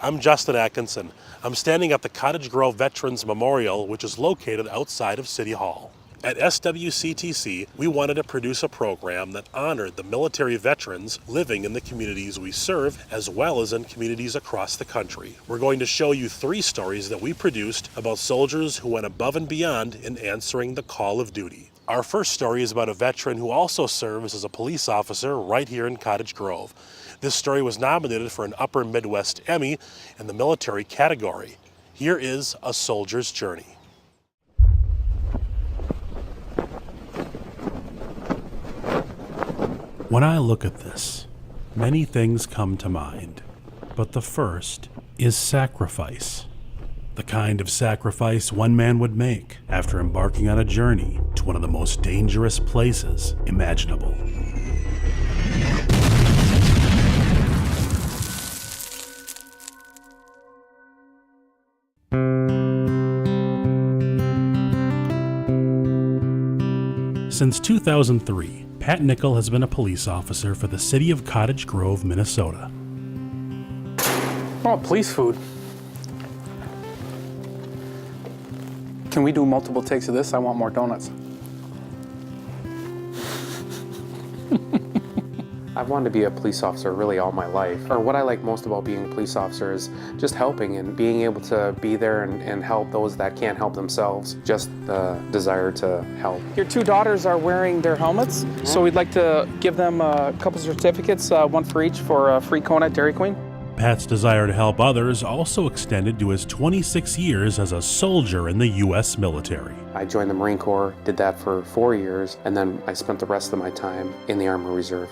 I'm Justin Atkinson. I'm standing at the Cottage Grove Veterans Memorial, which is located outside of City Hall. At SWCTC, we wanted to produce a program that honored the military veterans living in the communities we serve, as well as in communities across the country. We're going to show you 3 stories that we produced about soldiers who went above and beyond in answering the call of duty. Our first story is about a veteran who also serves as a police officer right here in Cottage Grove. This story was nominated for an Upper Midwest Emmy in the military category. Here is A Soldier's Journey. When I look at this, many things come to mind, but the first is sacrifice. The kind of sacrifice one man would make after embarking on a journey to one of the most dangerous places imaginable. Since 2003, Pat Nikhil has been a police officer for the city of Cottage Grove, Minnesota. Oh, police food. Can we do multiple takes of this? I want more donuts. I've wanted to be a police officer really all my life. Or what I like most about being a police officer is just helping and being able to be there and help those that can't help themselves. Just the desire to help. Your 2 daughters are wearing their helmets, so we'd like to give them a couple certificates, one for each for a free cone at Dairy Queen. Pat's desire to help others also extended to his 26 years as a soldier in the U.S. military. I joined the Marine Corps, did that for 4 years, and then I spent the rest of my time in the Army Reserve.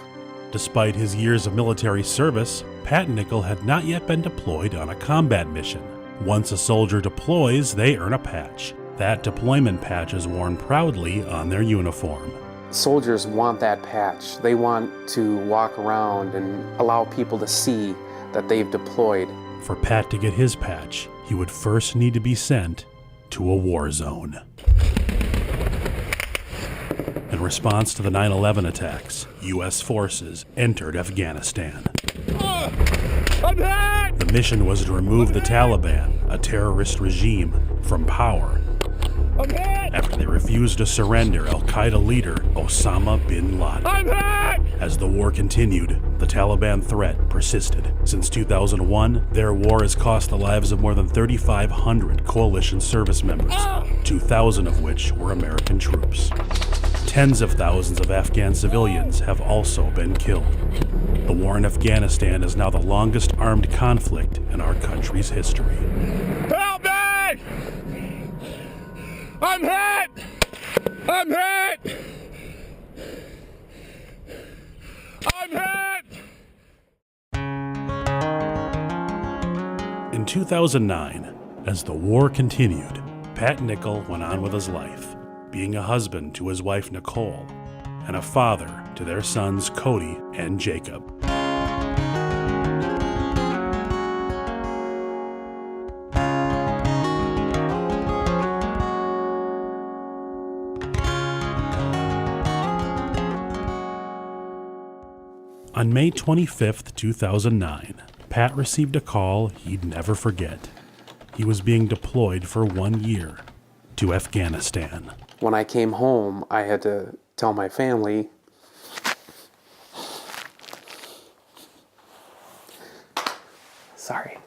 Despite his years of military service, Pat Nikhil had not yet been deployed on a combat mission. Once a soldier deploys, they earn a patch. That deployment patch is worn proudly on their uniform. Soldiers want that patch. They want to walk around and allow people to see that they've deployed. For Pat to get his patch, he would first need to be sent to a war zone. In response to the 9/11 attacks, U.S. forces entered Afghanistan. The mission was to remove the Taliban, a terrorist regime, from power. After they refused to surrender al-Qaeda leader Osama bin Laden. As the war continued, the Taliban threat persisted. Since 2001, their war has cost the lives of more than 3,500 coalition service members, 2,000 of which were American troops. Tens of thousands of Afghan civilians have also been killed. The war in Afghanistan is now the longest armed conflict in our country's history. Help me! I'm hit! I'm hit! I'm hit! In 2009, as the war continued, Pat Nikhil went on with his life, being a husband to his wife Nicole, and a father to their sons Cody and Jacob. On May 25th, 2009, Pat received a call he'd never forget. He was being deployed for 1 year to Afghanistan. When I came home, I had to tell my family, sorry.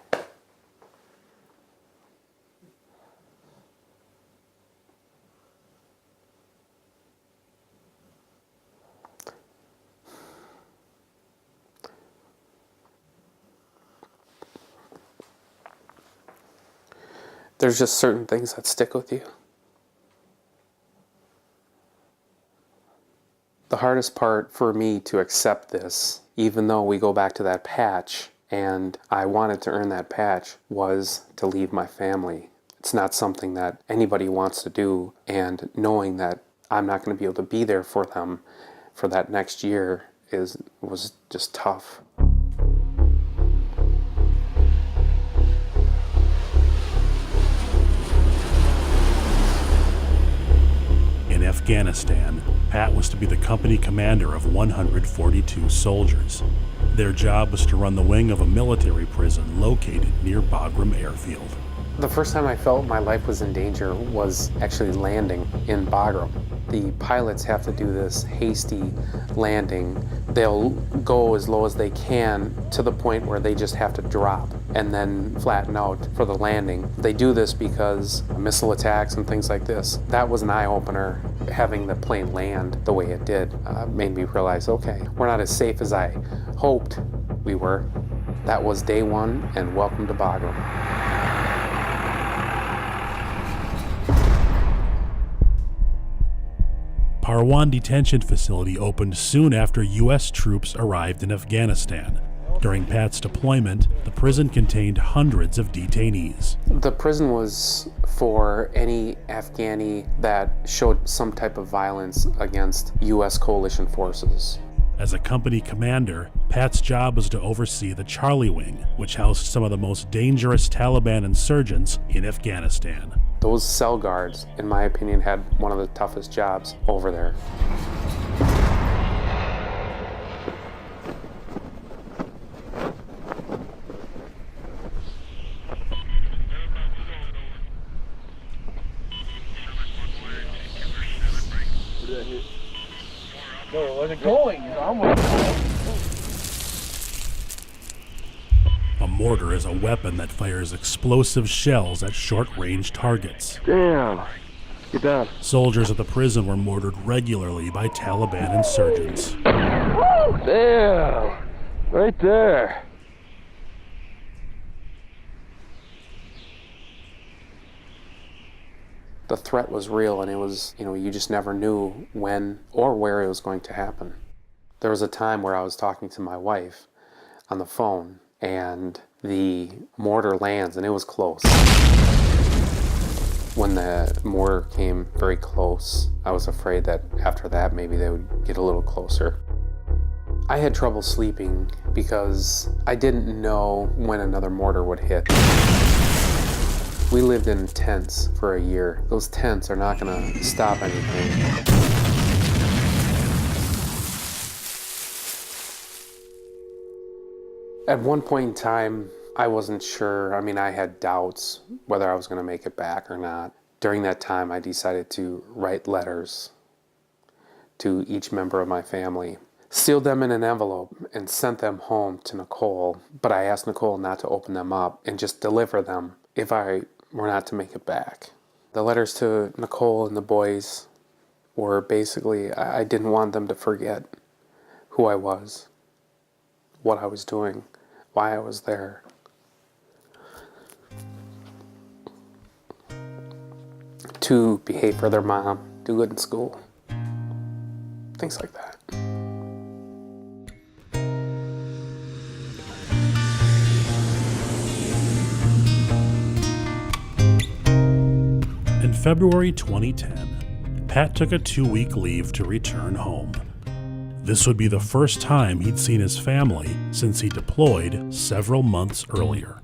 There's just certain things that stick with you. The hardest part for me to accept this, even though we go back to that patch, and I wanted to earn that patch, was to leave my family. It's not something that anybody wants to do, and knowing that I'm not going to be able to be there for them for that next year was just tough. In Afghanistan, Pat was to be the company commander of 142 soldiers. Their job was to run the wing of a military prison located near Bagram Airfield. The first time I felt my life was in danger was actually landing in Bagram. The pilots have to do this hasty landing. They'll go as low as they can to the point where they just have to drop and then flatten out for the landing. They do this because missile attacks and things like this. That was an eye-opener. Having the plane land the way it did made me realize, okay, we're not as safe as I hoped we were. That was day one, and welcome to Bagram. Parwan Detention Facility opened soon after U.S. troops arrived in Afghanistan. During Pat's deployment, the prison contained hundreds of detainees. The prison was for any Afghani that showed some type of violence against U.S. coalition forces. As a company commander, Pat's job was to oversee the Charlie Wing, which housed some of the most dangerous Taliban insurgents in Afghanistan. Those cell guards, in my opinion, had one of the toughest jobs over there. No, where's it going? A mortar is a weapon that fires explosive shells at short-range targets. Damn. Get down. Soldiers at the prison were mortared regularly by Taliban insurgents. Damn. Right there. The threat was real, and it was, you just never knew when or where it was going to happen. There was a time where I was talking to my wife on the phone, and the mortar lands, and it was close. When the mortar came very close, I was afraid that after that, maybe they would get a little closer. I had trouble sleeping because I didn't know when another mortar would hit. We lived in tents for a year. Those tents are not gonna stop anything. At one point in time, I wasn't sure. I had doubts whether I was gonna make it back or not. During that time, I decided to write letters to each member of my family, sealed them in an envelope, and sent them home to Nicole. But I asked Nicole not to open them up and just deliver them if I were not to make it back. The letters to Nicole and the boys were basically, I didn't want them to forget who I was, what I was doing, why I was there. To behave for their mom, do good in school, things like that. In February 2010, Pat took a 2-week leave to return home. This would be the first time he'd seen his family since he deployed several months earlier.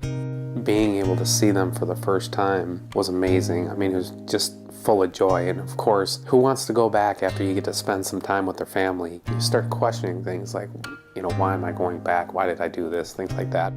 Being able to see them for the first time was amazing. It was just full of joy. And of course, who wants to go back after you get to spend some time with their family? You start questioning things like, why am I going back? Why did I do this? Things like that.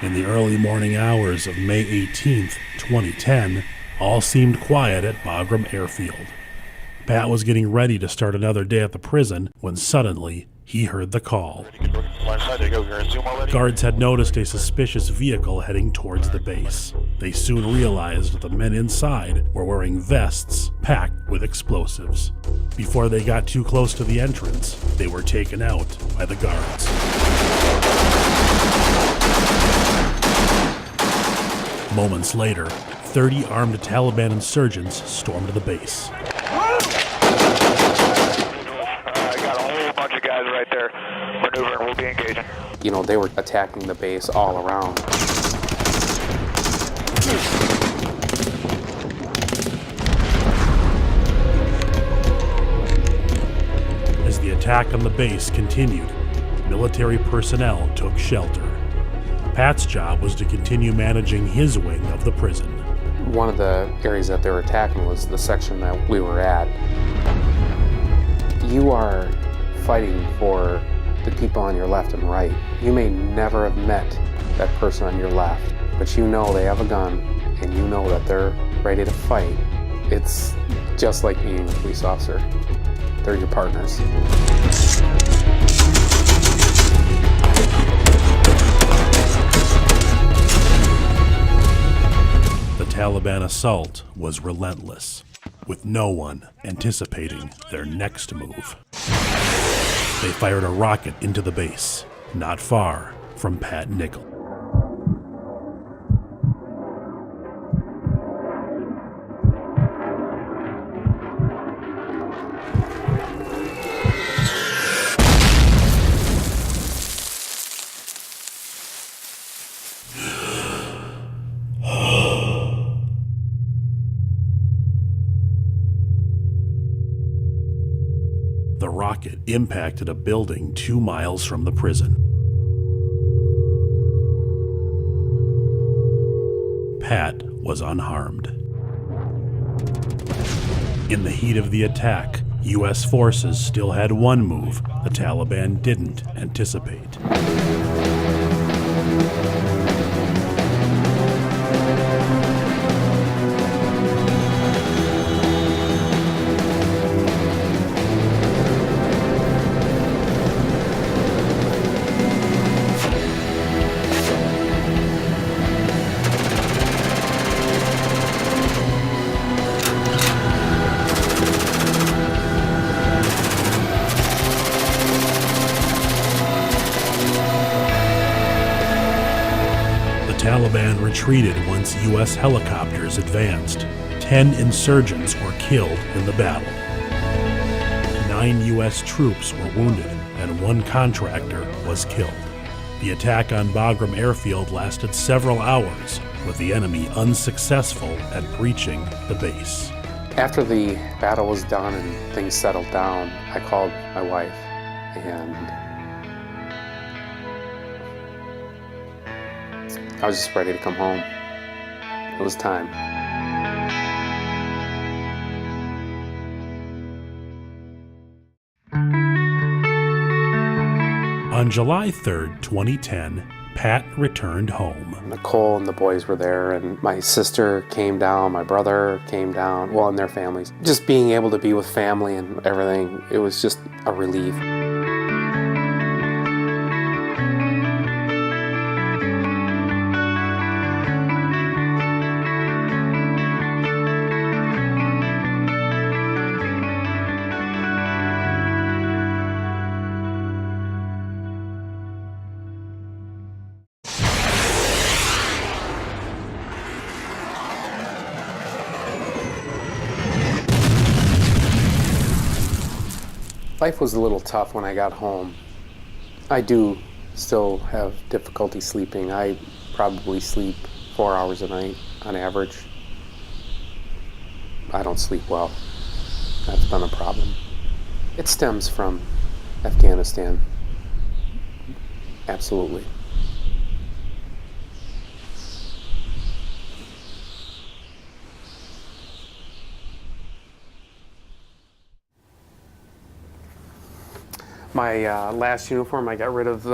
In the early morning hours of May 18th, 2010, all seemed quiet at Bagram Airfield. Pat was getting ready to start another day at the prison when suddenly he heard the call. Guards had noticed a suspicious vehicle heading towards the base. They soon realized the men inside were wearing vests packed with explosives. Before they got too close to the entrance, they were taken out by the guards. Moments later, 30 armed Taliban insurgents stormed the base. I got a whole bunch of guys right there maneuvering. We'll be engaging. They were attacking the base all around. As the attack on the base continued, military personnel took shelter. Pat's job was to continue managing his wing of the prison. One of the areas that they were attacking was the section that we were at. You are fighting for the people on your left and right. You may never have met that person on your left, but you know they have a gun and you know that they're ready to fight. It's just like being a police officer. They're your partners. The Taliban assault was relentless, with no one anticipating their next move. They fired a rocket into the base, not far from Pat Nikhil. The rocket impacted a building 2 miles from the prison. Pat was unharmed. In the heat of the attack, U.S. forces still had one move the Taliban didn't anticipate. The Taliban retreated once U.S. helicopters advanced. 10 insurgents were killed in the battle. 9 U.S. troops were wounded, and 1 contractor was killed. The attack on Bagram airfield lasted several hours, with the enemy unsuccessful at breaching the base. After the battle was done and things settled down, I called my wife and I was just ready to come home. It was time. On July 3rd, 2010, Pat returned home. Nicole and the boys were there, and my sister came down, my brother came down, well, and their families. Just being able to be with family and everything, it was just a relief. Life was a little tough when I got home. I do still have difficulty sleeping. I probably sleep 4 hours a night on average. I don't sleep well. That's been a problem. It stems from Afghanistan. Absolutely. My last uniform, I got rid of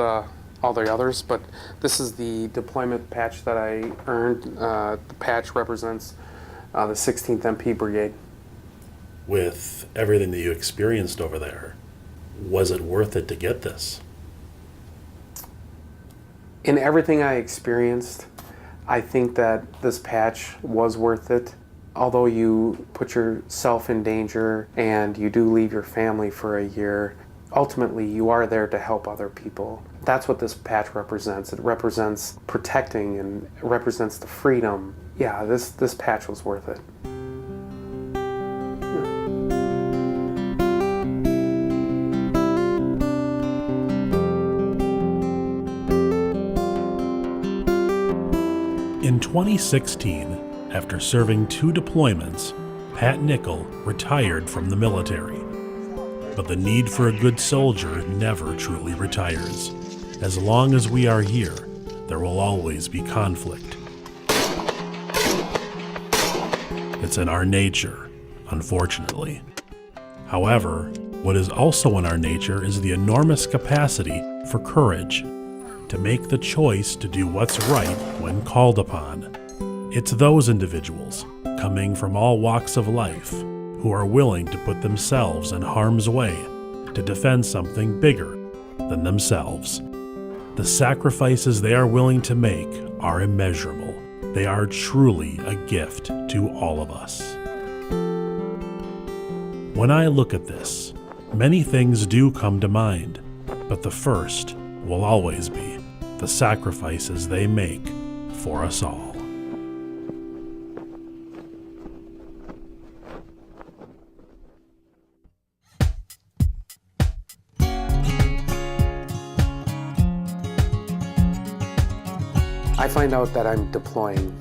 all the others, but this is the deployment patch that I earned. The patch represents the 16th MP Brigade. With everything that you experienced over there, was it worth it to get this? In everything I experienced, I think that this patch was worth it. Although you put yourself in danger and you do leave your family for a year, ultimately you are there to help other people. That's what this patch represents. It represents protecting and it represents the freedom. Yeah, this patch was worth it. In 2016, after serving 2 deployments, Pat Nikhil retired from the military. But the need for a good soldier never truly retires. As long as we are here, there will always be conflict. It's in our nature, unfortunately. However, what is also in our nature is the enormous capacity for courage, to make the choice to do what's right when called upon. It's those individuals, coming from all walks of life, who are willing to put themselves in harm's way to defend something bigger than themselves. The sacrifices they are willing to make are immeasurable. They are truly a gift to all of us. When I look at this, many things do come to mind, but the first will always be the sacrifices they make for us all. I find out that I'm deploying,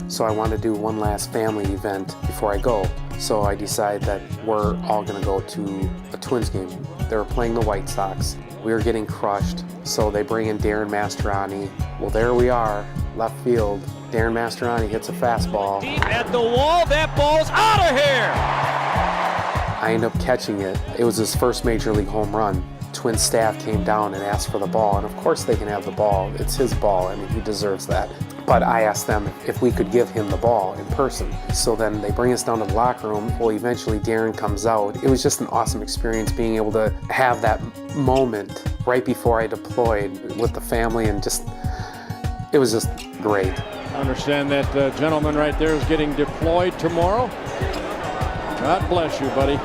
so I want to do one last family event before I go. So I decide that we're all going to go to a Twins game. They were playing the White Sox. We were getting crushed, so they bring in Darren Mastroianni. Well, there we are, left field. Darren Mastroianni hits a fastball. Deep at the wall, that ball's out of here! I end up catching it. It was his first major league home run. Twins staff came down and asked for the ball, and of course they can have the ball. It's his ball. I mean, he deserves that. But I asked them if we could give him the ball in person. So then they bring us down to the locker room. Well, eventually Darren comes out. It was just an awesome experience being able to have that moment right before I deployed with the family, and just, it was just great. I understand that gentleman right there is getting deployed tomorrow. God bless you, buddy.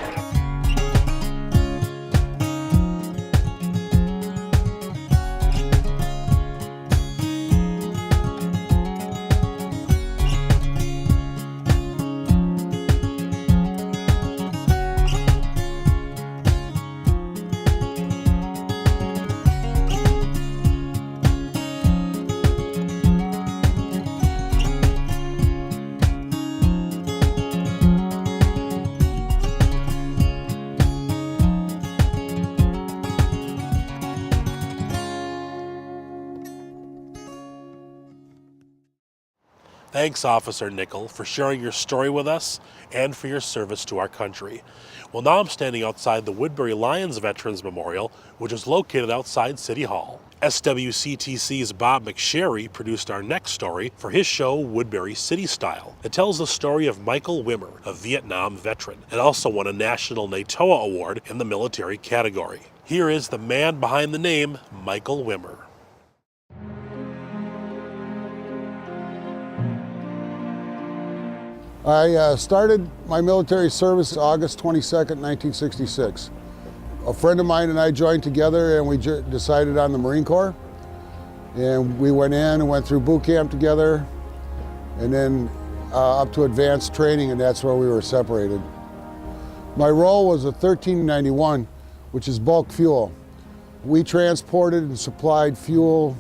Thanks, Officer Nikhil, for sharing your story with us and for your service to our country. Well, now I'm standing outside the Woodbury Lions Veterans Memorial, which is located outside City Hall. SWCTC's Bob McSherry produced our next story for his show, Woodbury City Style. It tells the story of Michael Wimmer, a Vietnam veteran, and also won a National NATOA Award in the military category. Here is the man behind the name, Michael Wimmer. I started my military service August 22nd, 1966. A friend of mine and I joined together and we decided on the Marine Corps. And we went in and went through boot camp together and then up to advanced training, and that's where we were separated. My role was a 1391, which is bulk fuel. We transported and supplied fuel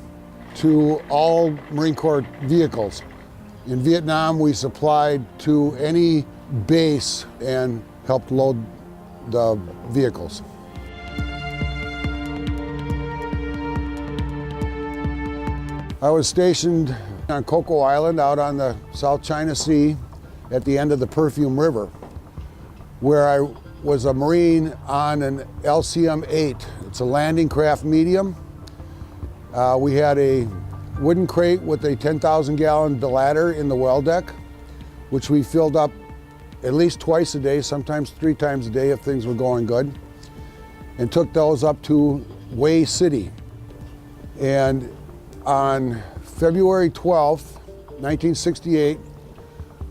to all Marine Corps vehicles. In Vietnam, we supplied to any base and helped load the vehicles. I was stationed on Coco Island out on the South China Sea at the end of the Perfume River, where I was a Marine on an LCM-8. It's a landing craft medium. We had a wooden crate with a 10,000-gallon ladder in the well deck, which we filled up at least twice a day, sometimes 3 times a day if things were going good, and took those up to Way City. And on February 12th, 1968,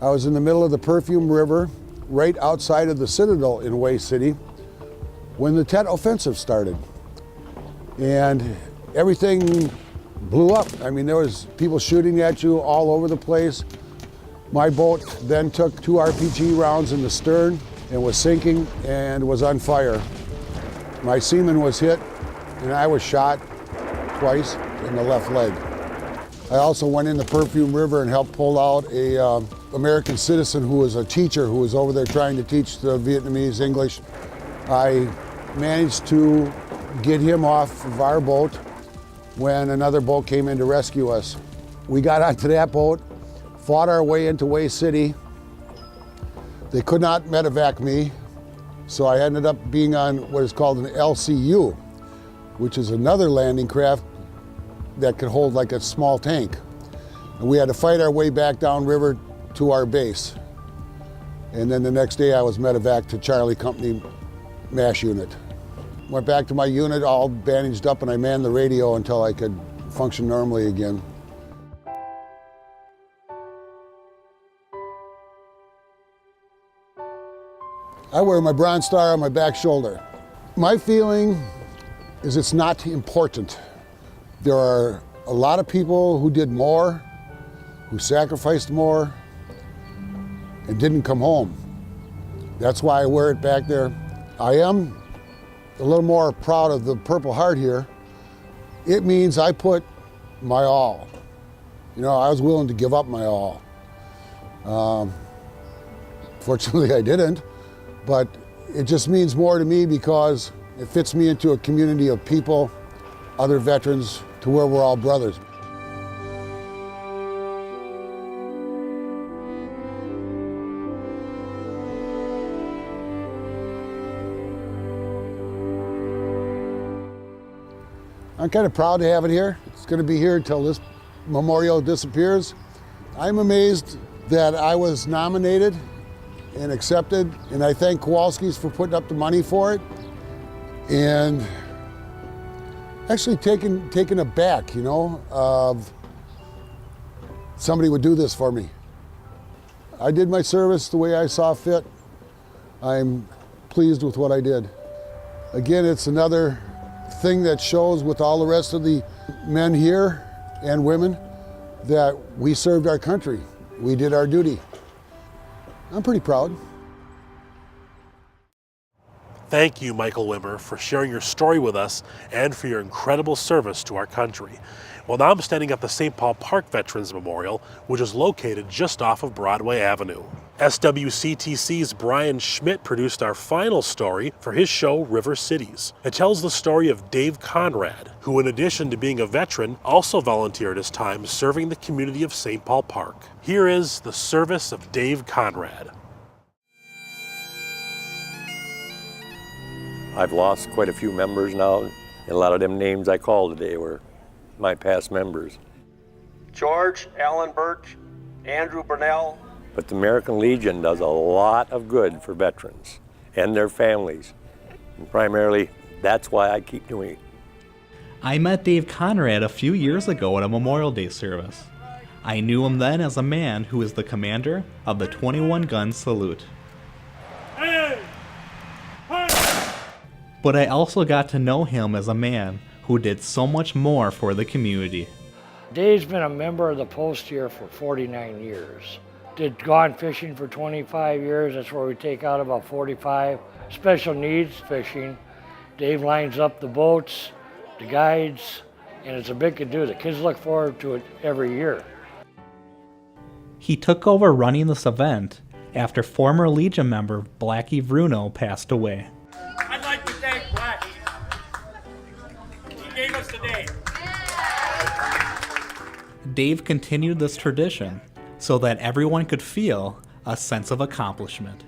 I was in the middle of the Perfume River, right outside of the Citadel in Way City, when the Tet Offensive started. And everything blew up. I mean, there was people shooting at you all over the place. My boat then took 2 RPG rounds in the stern and was sinking and was on fire. My seaman was hit and I was shot twice in the left leg. I also went in the Perfume River and helped pull out a American citizen who was a teacher who was over there trying to teach the Vietnamese English. I managed to get him off of our boat when another boat came in to rescue us. We got onto that boat, fought our way into Way City. They could not medevac me, so I ended up being on what is called an LCU, which is another landing craft that could hold like a small tank. And we had to fight our way back downriver to our base. And then the next day I was medevac to Charlie Company MASH unit. Went back to my unit all bandaged up, and I manned the radio until I could function normally again. I wear my Bronze Star on my back shoulder. My feeling is it's not important. There are a lot of people who did more, who sacrificed more, and didn't come home. That's why I wear it back there. I am a little more proud of the Purple Heart here. It means I put my all. You know, I was willing to give up my all. Fortunately, I didn't, but it just means more to me because it fits me into a community of people, other veterans, to where we're all brothers. I'm kind of proud to have it here. It's going to be here until this memorial disappears. I'm amazed that I was nominated and accepted, and I thank Kowalski's for putting up the money for it, and actually taken aback, you know, of somebody would do this for me. I did my service the way I saw fit. I'm pleased with what I did. Again, it's another thing that shows with all the rest of the men here and women that we served our country. We did our duty. I'm pretty proud. Thank you, Michael Wimmer, for sharing your story with us and for your incredible service to our country. Well, now I'm standing at the St. Paul Park Veterans Memorial, which is located just off of Broadway Avenue. SWCTC's Brian Schmidt produced our final story for his show, River Cities. It tells the story of Dave Conrad, who in addition to being a veteran, also volunteered his time serving the community of St. Paul Park. Here is the service of Dave Conrad. I've lost quite a few members now, and a lot of them names I called today were my past members. George, Alan Birch, Andrew Burnell. But the American Legion does a lot of good for veterans and their families. And primarily, that's why I keep doing it. I met Dave Conrad a few years ago at a Memorial Day service. I knew him then as a man who is the commander of the 21-gun salute. But I also got to know him as a man who did so much more for the community. Dave's been a member of the post here for 49 years. Did gone fishing for 25 years. That's where we take out about 45 special needs fishing. Dave lines up the boats, the guides, and it's a big to-do. The kids look forward to it every year. He took over running this event after former Legion member Blackie Bruno passed away. I'd like to thank Black. He gave us the day. Dave continued this tradition so that everyone could feel a sense of accomplishment.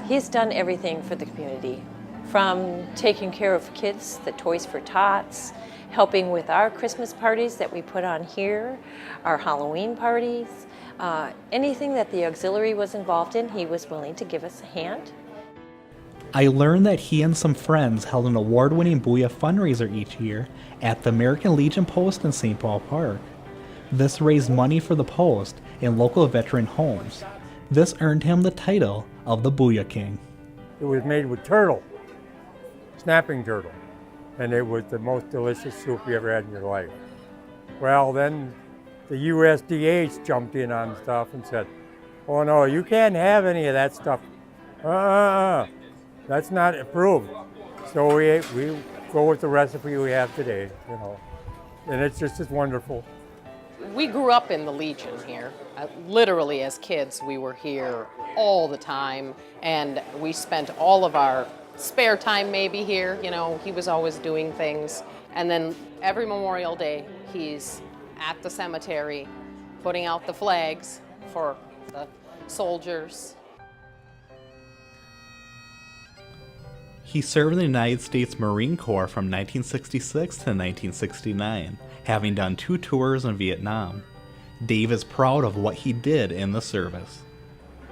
He's done everything for the community, from taking care of kids, the Toys for Tots, helping with our Christmas parties that we put on here, our Halloween parties, anything that the auxiliary was involved in, he was willing to give us a hand. I learned that he and some friends held an award-winning Booyah fundraiser each year at the American Legion Post in St. Paul Park. This raised money for the post and local veteran homes. This earned him the title of the Booyah King. It was made with turtle, snapping turtle, and it was the most delicious soup you ever had in your life. Well, then the USDA jumped in on stuff and said, oh no, you can't have any of that stuff. That's not approved. So we go with the recipe we have today, you know, and it's just as wonderful. We grew up in the Legion here. Literally as kids, we were here all the time, and we spent all of our spare time maybe here. You know, he was always doing things. And then every Memorial Day, he's at the cemetery putting out the flags for the soldiers. He served in the United States Marine Corps from 1966 to 1969, having done 2 tours in Vietnam. Dave is proud of what he did in the service.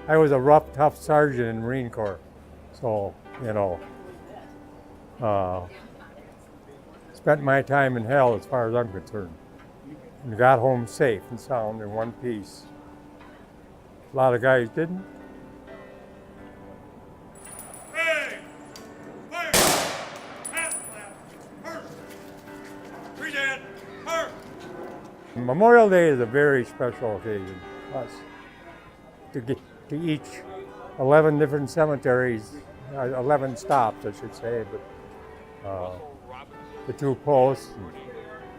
I was a rough, tough sergeant in the Marine Corps. So, you know, spent my time in hell as far as I'm concerned. And got home safe and sound in one piece. A lot of guys didn't. Memorial Day is a very special occasion for us to get to each 11 different cemeteries, 11 stops, I should say, but the 2 posts.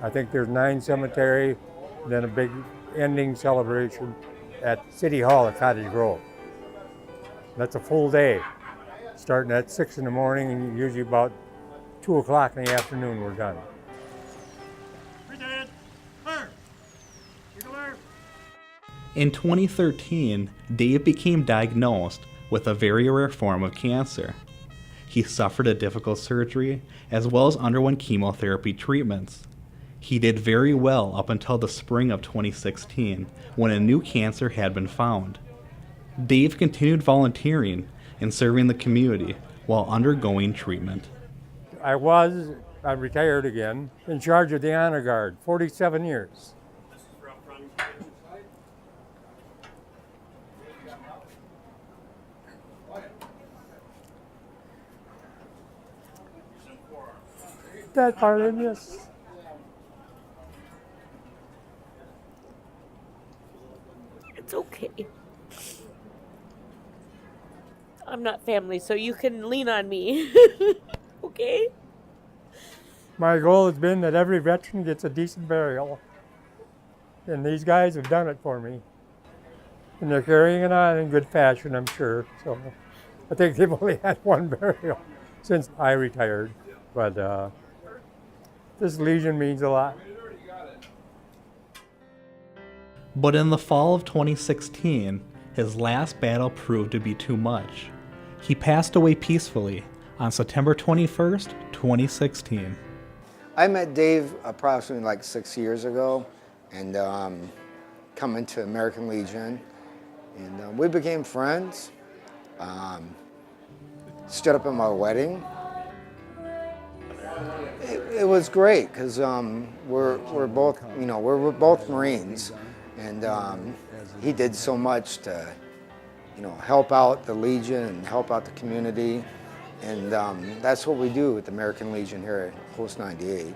I think there's 9 cemetery, and then a big ending celebration at City Hall at Cottage Grove. That's a full day, starting at 6 in the morning, and usually about 2 o'clock in the afternoon we're done. In 2013, Dave became diagnosed with a very rare form of cancer. He suffered a difficult surgery as well as underwent chemotherapy treatments. He did very well up until the spring of 2016 when a new cancer had been found. Dave continued volunteering and serving the community while undergoing treatment. I'm retired again, in charge of the Honor Guard, 47 years. That part of this. It's okay. I'm not family, so you can lean on me. Okay? My goal has been that every veteran gets a decent burial. And these guys have done it for me. And they're carrying it on in good fashion, I'm sure. So I think they've only had 1 burial since I retired. But this Legion means a lot. But in the fall of 2016, his last battle proved to be too much. He passed away peacefully on September 21st, 2016. I met Dave approximately like 6 years ago, and coming to American Legion, and we became friends. Stood up at my wedding. It was great because we're both, you know, we're both Marines, and he did so much to, you know, help out the Legion and help out the community, and that's what we do with the American Legion here at Post 98.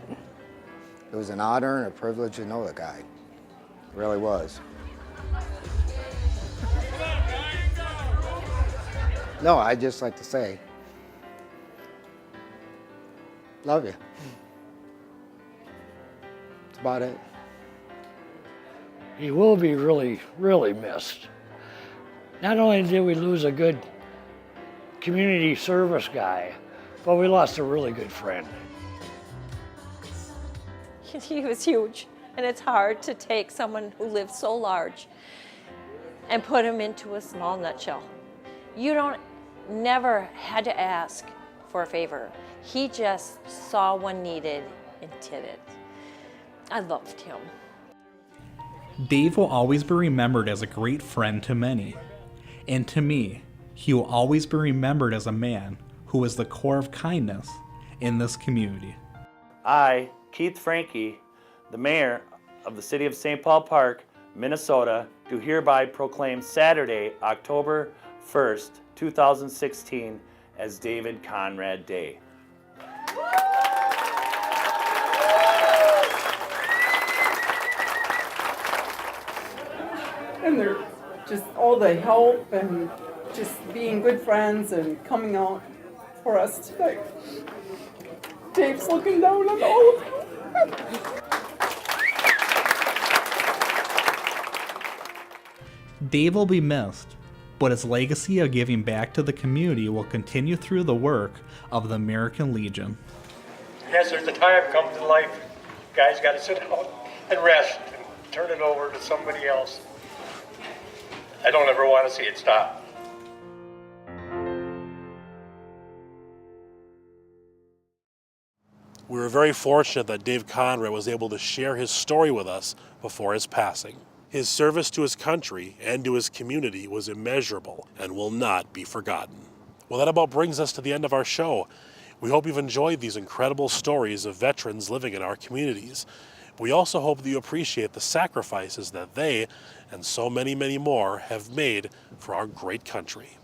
It was an honor and a privilege to know the guy. It really was. No, I'd just like to say, love you. That's about it. He will be really, really missed. Not only did we lose a good community service guy, but we lost a really good friend. He was huge, and it's hard to take someone who lived so large and put him into a small nutshell. You never had to ask for a favor. He just saw one needed and did it. I loved him. Dave will always be remembered as a great friend to many. And to me, he will always be remembered as a man who was the core of kindness in this community. I, Keith Franke, the mayor of the city of St. Paul Park, Minnesota, do hereby proclaim Saturday, October 1st, 2016 as David Conrad Day. And they're just all the help and just being good friends and coming out for us today. Dave's looking down on all of them. Dave will be missed, but his legacy of giving back to the community will continue through the work of the American Legion. Yes, there's a time comes in life, guys got to sit down and rest and turn it over to somebody else. I don't ever want to see it stop. We were very fortunate that Dave Conrad was able to share his story with us before his passing. His service to his country and to his community was immeasurable and will not be forgotten. Well, that about brings us to the end of our show. We hope you've enjoyed these incredible stories of veterans living in our communities. We also hope that you appreciate the sacrifices that they, and so many, many more, have made for our great country.